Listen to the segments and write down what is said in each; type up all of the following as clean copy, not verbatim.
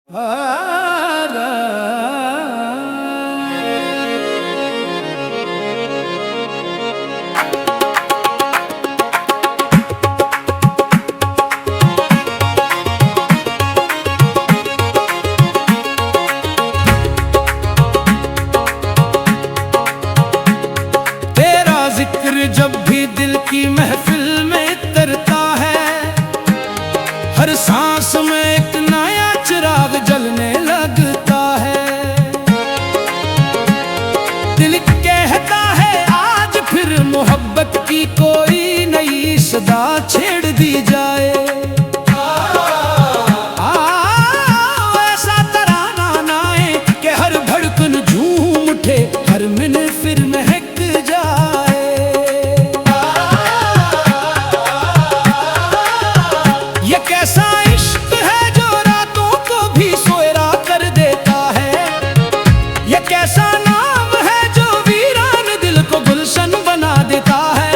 तेरा जिक्र जब भी दिल की महफिल में तरता है, हर सांस में एक नया चिराग जलने लगता है। दिल कहता है आज फिर मोहब्बत की कोई नई सदा छेड़ दी जाए। ऐसा तराना नाए कि हर धड़कन झूम उठे, हर मिनट फिर महक जाए। ये कैसा इश्क है जो रातों को भी सोएरा कर देता है। ये कैसा नाम है जो वीरान दिल को गुलशन बना देता है।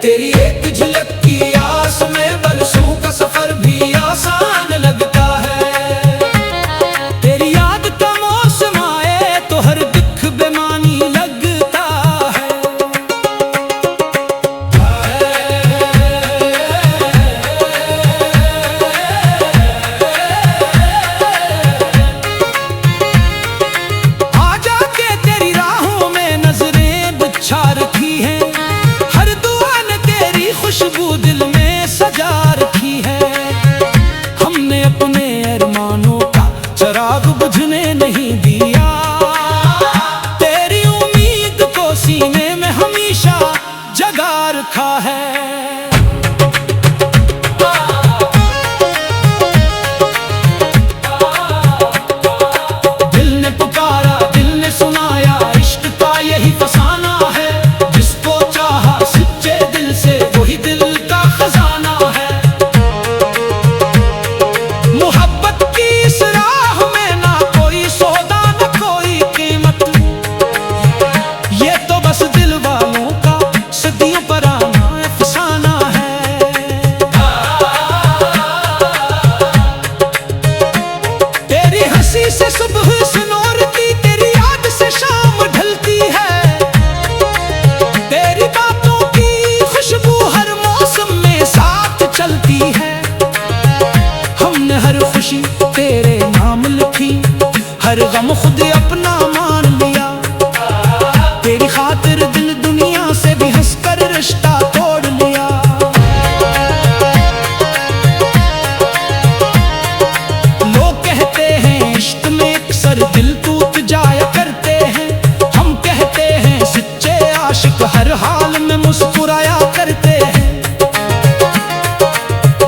तेरी एक झलक की आस में बरसों का सफर भी आसान लगता है। तेरी याद का मौसम आए तो हर दुख बेमानी लगता है। आजा के तेरी राहों में नजरें बिछा रखी हैं, हर दुआ ने तेरी खुशबू दिल में सजा रखी है। हमने अपने अरमानों का चिराग बुझने नहीं दिया, तेरी उम्मीद को सीने में हमेशा जगा रखा है। दिल ने पुकारा, दिल ने सुनाया, इश्क का यही फसाना है। जिसको चाहा सच्चे दिल से वही दिल का खजाना है। मोहब्बत की इस राह में ना कोई सौदा ना कोई कीमत, ये तो बस दिल वालों का सदियों पुराना अफसाना है। तेरी हंसी से सुबह सुनोरती, तेरी याद से शाम ढलती है। तेरी बातों की खुशबू हर मौसम में साथ चलती है। हमने हर खुशी तेरे नाम लिखी, हर गम खुद अपना मान लिया। तेरी खातिर दिल दुनिया से भी हंसकर रिश्ता तोड़ लिया। लोग कहते हैं इश्क में अक्सर दिल टूट जाया करते हैं। हम कहते हैं सच्चे आशिक हर हाल में मुस्कुराया करते हैं।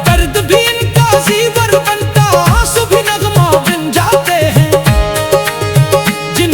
दर्द भी इनका जीवर बनता, आंसू भी नगमा बन जाते हैं। जिन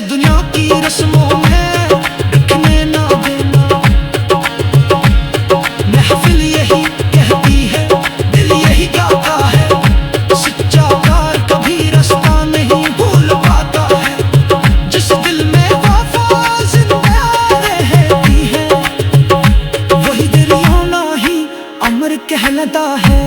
दुनिया की रस्मों में रखने ना देना। महफिल यही कहती है, दिल यही गाता है, सच्चा प्यार कभी रास्ता नहीं भूल पाता है। जिस दिल में वफा जिंदा रहती है, वही दिल यूं ना ही अमर कहलाता है।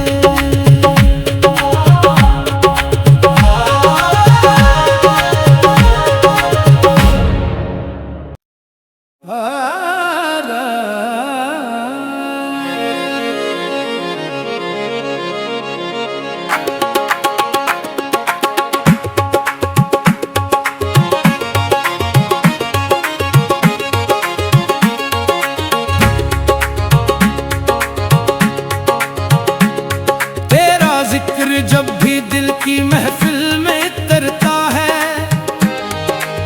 जिक्र जब भी दिल की महफिल में तरता है,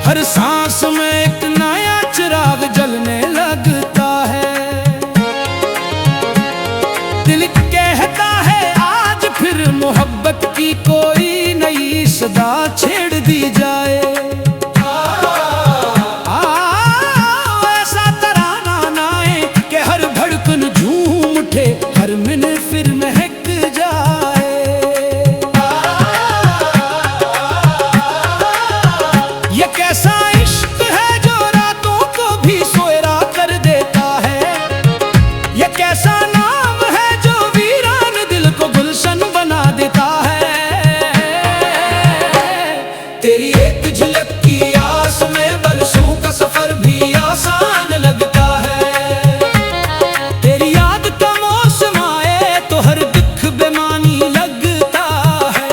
हर सांस में एक नया चिराग जलने लगता है। दिल कहता है आज फिर मोहब्बत की कोई नई सदा छेड़ दी जाए। ऐसा तराना नाए कि हर धड़कन झूम उठे, हर मिनट फिर महक जाए। कैसा इश्क है जो रातों को भी सोएरा कर देता है, ये कैसा नाम है जो वीरान दिल को गुलशन बना देता है। तेरी एक झलक की आस में बरसों का सफर भी आसान लगता है। तेरी याद का मौसम आए तो हर दुख बेमानी लगता है।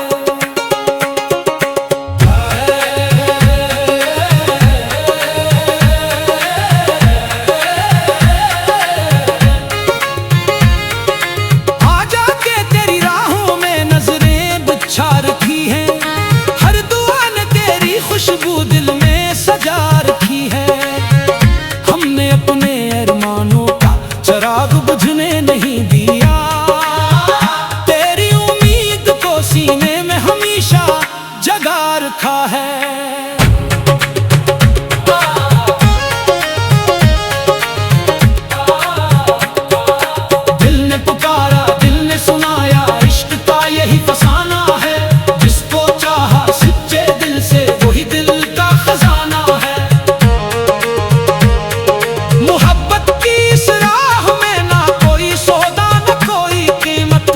छा रखी है हर दुआ ने तेरी खुशबू दिल में सजा रखी है। हमने अपने अरमानों का चिराग बुझने नहीं दिया, तेरी उम्मीद को सीने में हमेशा जगा रखा है। दिल ने पुकारा, दिल ने सुनाया, इश्क का यही फसाना है। जिसको चाहा सच्चे दिल से वही दिल का खजाना है। मोहब्बत की इस राह में ना कोई सौदा ना कोई कीमत,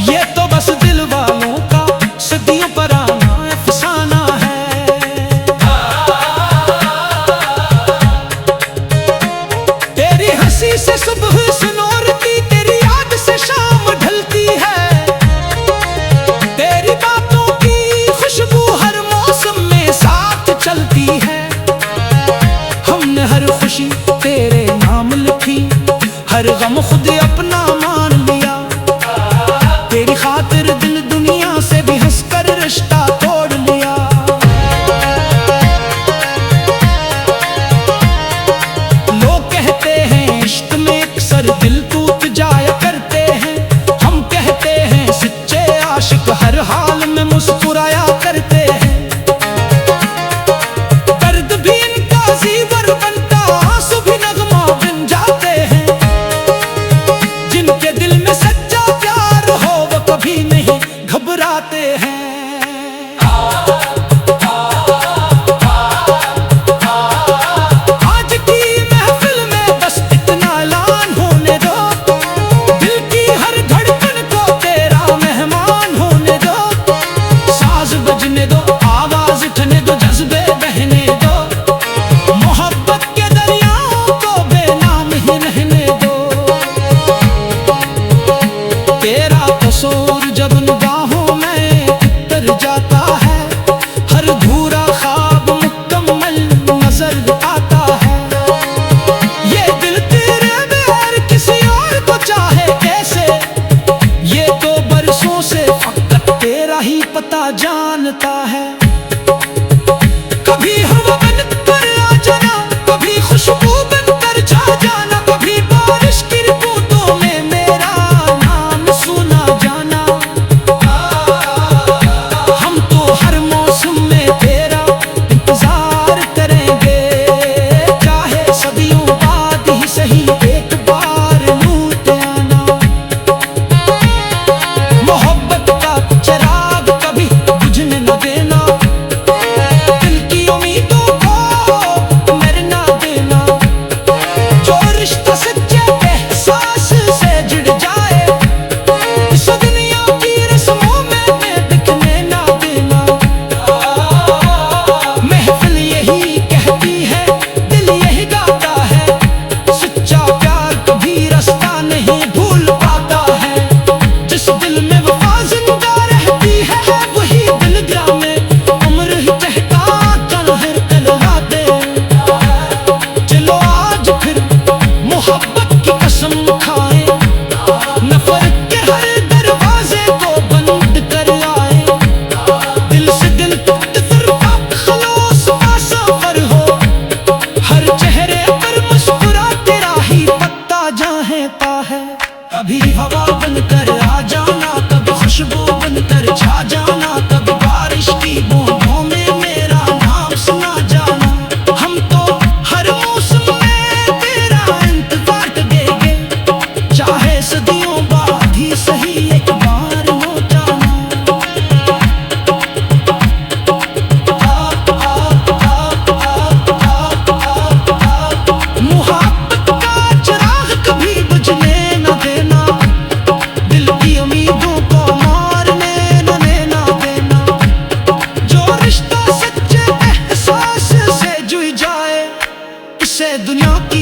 ये तो बस दिल वालों का सदियों पुराना अफसाना है। तेरी हंसी से सुबह सुनोरती, तेरी याद से शाम ढलती है। चलती है हमने हर खुशी तेरे नाम लिखी, हर गम खुद अपना मान लिया। तेरी खातिर दिल दुनिया से भी हंसकर रिश्ता तोड़ लिया। लोग कहते हैं इश्क में अक्सर दिल टूट जाया करते हैं, हम कहते हैं सच्चे आशिक हर हाल में मुस्कुराया करते हैं।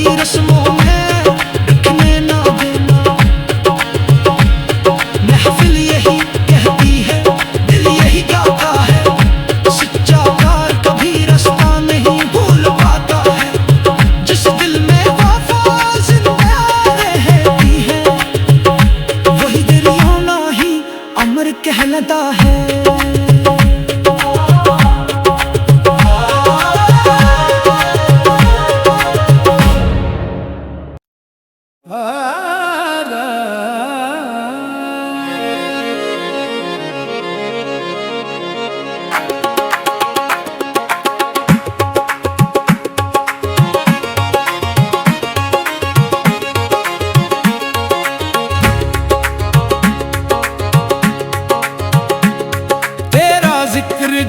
कभी रस्मों में रखने ना देना। महफिल यही कहती है, दिल यही गाता है, सच्चा प्यार कभी रास्ता नहीं भूल पाता है। जिस दिल में वफा जिंदा रहती है, वही दिल यूं ना ही अमर कहलाता है।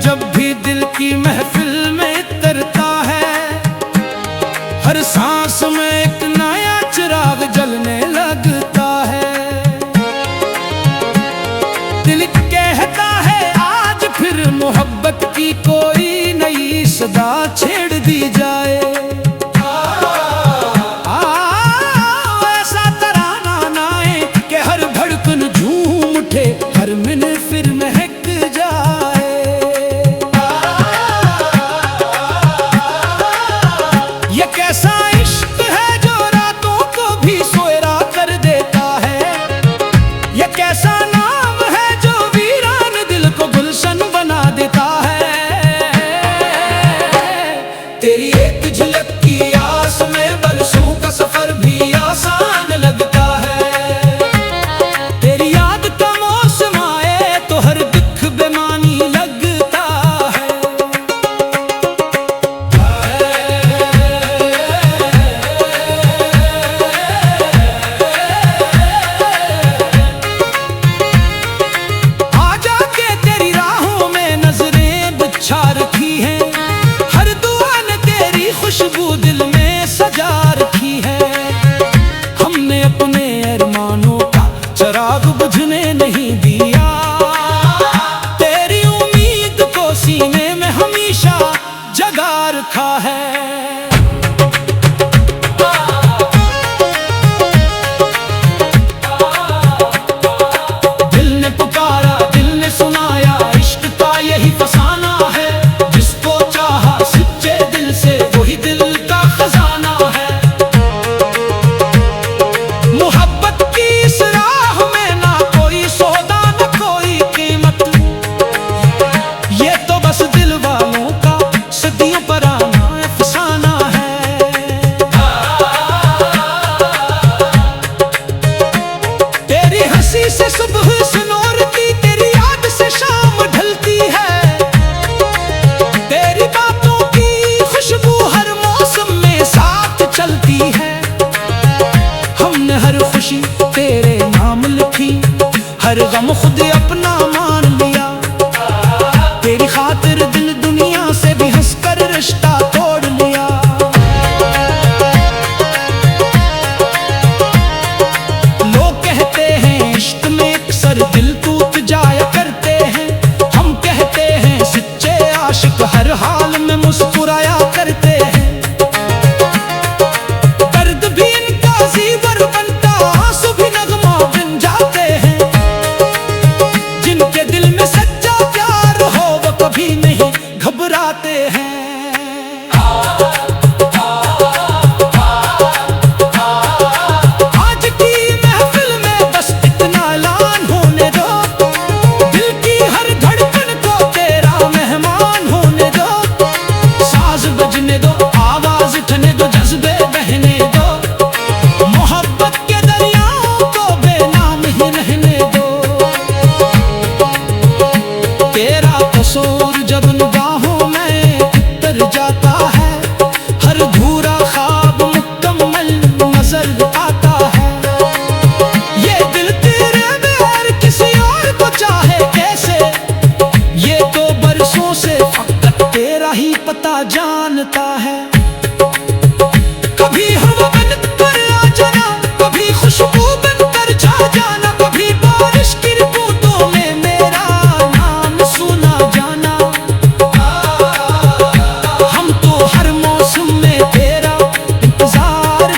जब भी दिल की महफिल में तरता है, हर सांस में एक नया चिराग जलने लगता है। दिल कहता है आज फिर मोहब्बत की कोई नई सदा छेड़ दी जाए। ऐसा तराना नाए कि हर धड़कन झूम उठे, हर मिनट फिर महक जाए। ये कैसा इश्क है जो रातों को भी सोएरा कर देता है। ये कैसा नाम है जो वीरान दिल को गुलशन बना देता है। तेरी एक झलक की आस में बरसों का सफर भी आसान लगता है। तेरी याद का मौसम आए तो हर दुख बेमानी लगता है। बिछा रखी है हर दुआ ने तेरी खुशबू दिल में सजा रखी है। हमने अपने अरमानों का चिराग बुझने नहीं दिया। तेरी उम्मीद को सीने में हमेशा जगा रखा है। दिल ने पुकारा, दिल ने सुनाया, इश्क का यही फसाना है। जिसको चाहा सच्चे दिल से वही दिल का खजाना है। मोहब्बत की इस राह में ना कोई सौदा ना कोई कीमत। ये तो बस दिल वालों का सदियों पुराना अफसाना है। तेरी हंसी से सुबह सुनोरती, तेरी याद से शाम ढलती है। तेरी बातों की खुशबू हर मौसम में साथ चलती है। हमने हर खुशी तेरे नाम लिखी, हर गम खुद अपना मान लिया। तेरी खातिर दिल दुनिया से भी हंसकर रिश्ता तोड़ लिया। लोग कहते हैं इश्क में अक्सर दिल टूट जाया करते हैं। हम कहते हैं सच्चे आशिक हर हाल में मुस्कुराया करते हैं। दर्द भी इनका जीवर बनता, आंसू भी नगमा बन जाते हैं। जिनके दिल में सच्चा प्यार हो वो कभी नहीं घबराते हैं। आज की महफिल में बस इतना ऐलान होने दो, दिल की हर धड़कन को तेरा मेहमान होने दो। साज बजने दो, आवाज उठने दो, जज्बे बहने दो। मोहब्बत के दरियाओं को बेनाम ही रहने दो। तेरा कसूर जब निगाहों में उतर जाता है, हर अधूरा ख्वाब मुकम्मल नजर आता है। ये दिल तेरे बगैर किसी और को चाहे कैसे, ये तो बरसों से फकत तेरा ही पता जानता है। कभी हवा बनकर आ जाना, कभी खुशबू बनकर जा जाना, कभी बारिश की बूंदों में मेरा नाम सुना जाना। हम तो हर मौसम में तेरा इंतजार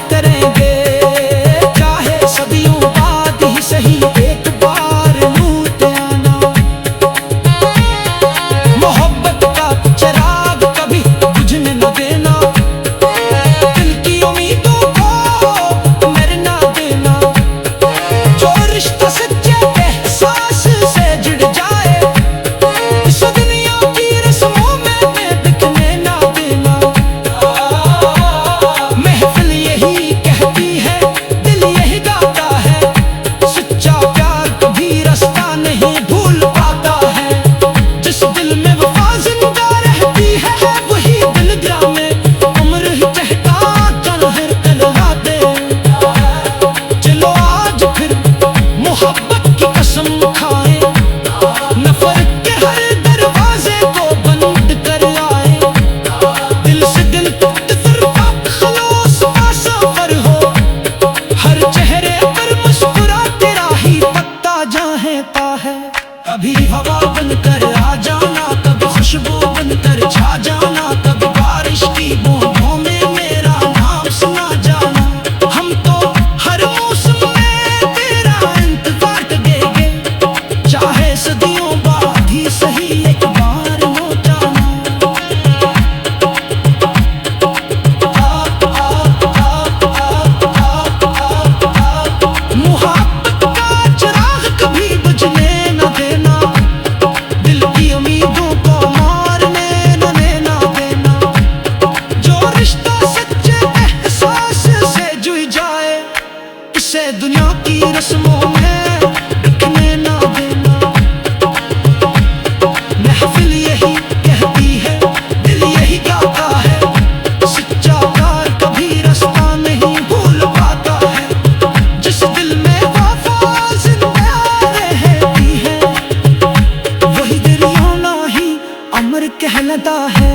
कहलाता है।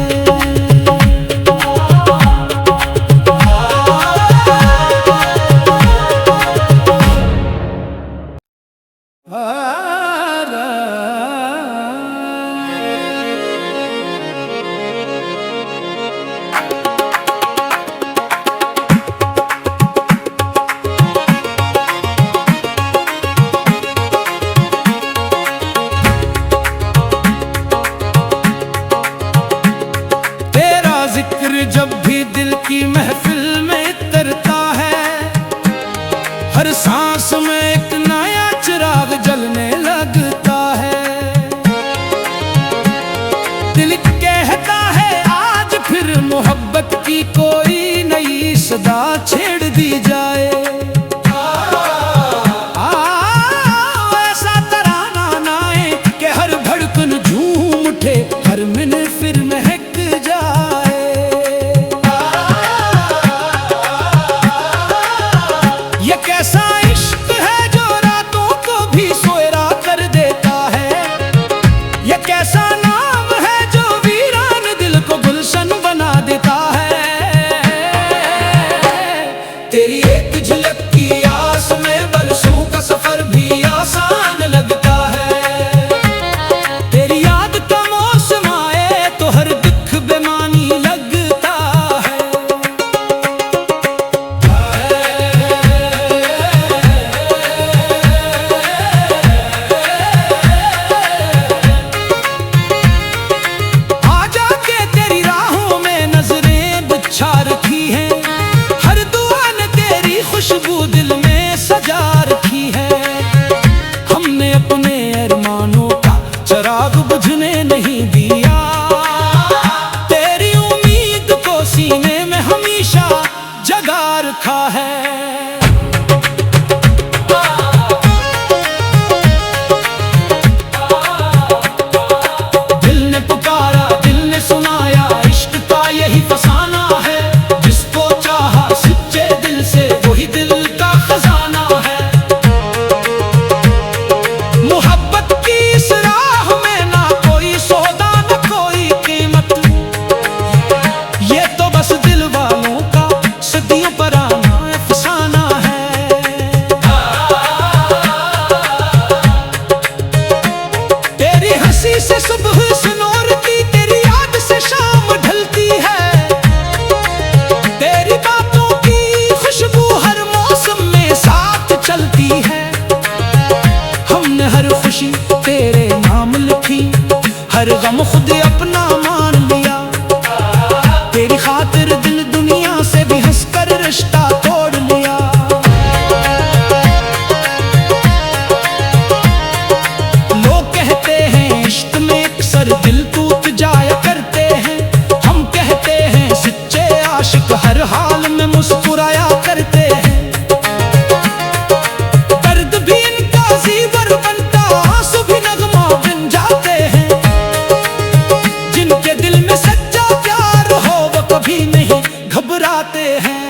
जब भी दिल की महफिल में तरता है, हर सांस में एक नया चिराग जलने लगता है। दिल कहता है आज फिर मोहब्बत की कोई नई सदा छेड़ दी जाए। ऐसा तराना नाए कि हर धड़कन झूम उठे, हर मिनट फिर महक जाए। ये कैसा इश्क है जो रातों को भी सोएरा कर देता है। ये कैसा नाम है जो वीरान दिल को गुलशन बना देता है। तेरी एक झलक की आस में बरसों का सफर भी आसान लगता है। तेरी याद का मौसम आए तो हर दुख बेमानी लगता है। खुशबू दिल में सजा रखी है। हमने अपने अरमानों का चिराग बुझने नहीं दिया। तेरी उम्मीद को सीने में हमेशा जगा रखा है। दिल ने पुकारा, दिल ने सुनाया, इश्क का यही फसाना है। जिसको चाहा सच्चे दिल से वही दिल का खजाना है। मोहब्बत की इस राह में ना कोई सौदा ना कोई कीमत। ये तो बस दिल वालों का सदियों पुराना अफसाना है। तेरी हंसी से सुबह सुनोरती, तेरी याद से शाम ढलती है। तेरी बातों की खुशबू हर मौसम में साथ चलती है। हमने हर खुशी तेरे नाम लिखी, हर गम खुद अपना मान लिया। तेरी खातिर दिल दुनिया से भी हंसकर रिश्ता तोड़ लिया। लोग कहते हैं इश्क में अक्सर दिल टूट जाया करते हैं। हम कहते हैं सच्चे आशिक हर हाल में मुस्कुराया करते हैं। दर्द भी इनका जीवर बनता, आंसू भी नगमा बन जाते हैं। जिनके दिल में सच्चा प्यार हो वो कभी नहीं घबराते हैं।